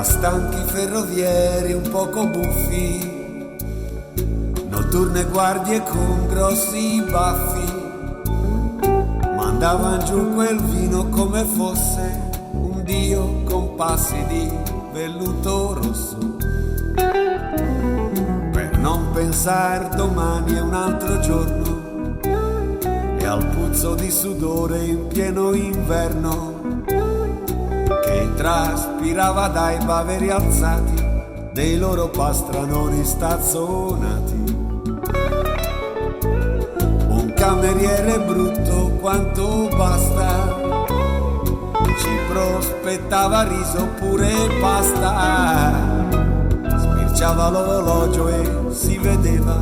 tra stanchi ferrovieri un poco buffi, notturne guardie con grossi baffi, mandavan giù quel vino come fosse un dio con passi di velluto rosso, per non pensar domani è un altro giorno e al puzzo di sudore in pieno inverno che traspirava dai baveri alzati dei loro pastranoni stazzonati. Un cameriere brutto quanto basta ci prospettava riso pure pasta, sbirciava l'orologio e si vedeva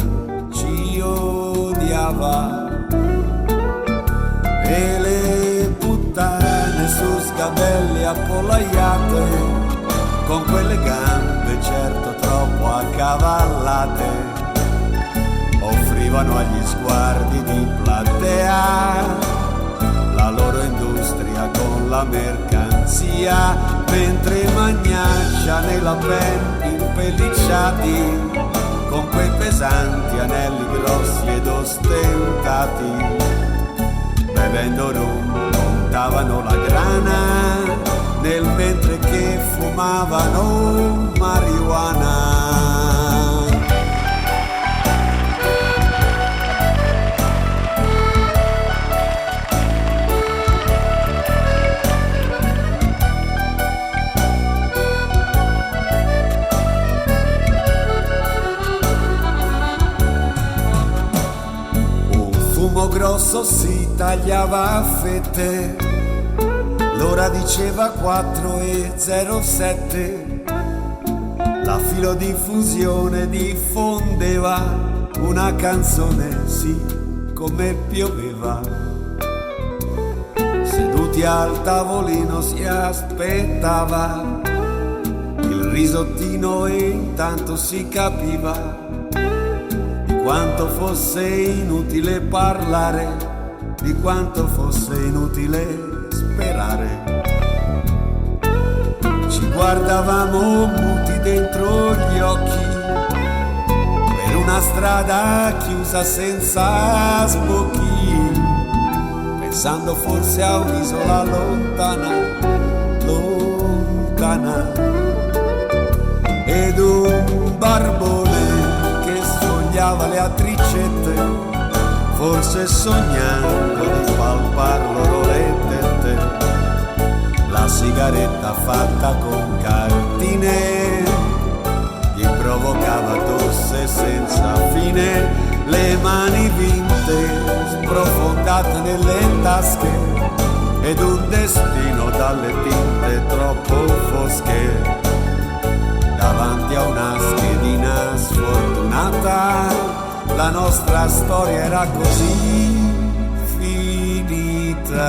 ci odiava. E le puttane su sgabelli appollaiate, con quelle gambe certo troppo accavallate, offrivano agli sguardi di platea la loro industria con la mercanzia, mentre magnaccia nella pen impellicciati con quei pesanti anelli grossi ed ostentati, bevendo rum montavano la grana nel mentre che fumavano marijuana. Fumo grosso si tagliava a fette, l'ora diceva 4:07, la filodiffusione diffondeva una canzone, sì, come pioveva. Seduti al tavolino si aspettava il risottino e intanto si capiva quanto fosse inutile parlare, di quanto fosse inutile sperare. Ci guardavamo muti dentro gli occhi per una strada chiusa senza sbocchi, pensando forse a un'isola lontana, lontana, ed un barbone le attricette, forse sognando di palpar loro le tette, la sigaretta fatta con cartine gli provocava tosse senza fine, le mani vinte sprofondate nelle tasche ed un destino dalle tinte troppo fosche. Davanti a una schedina sfortunata, la nostra storia era così finita.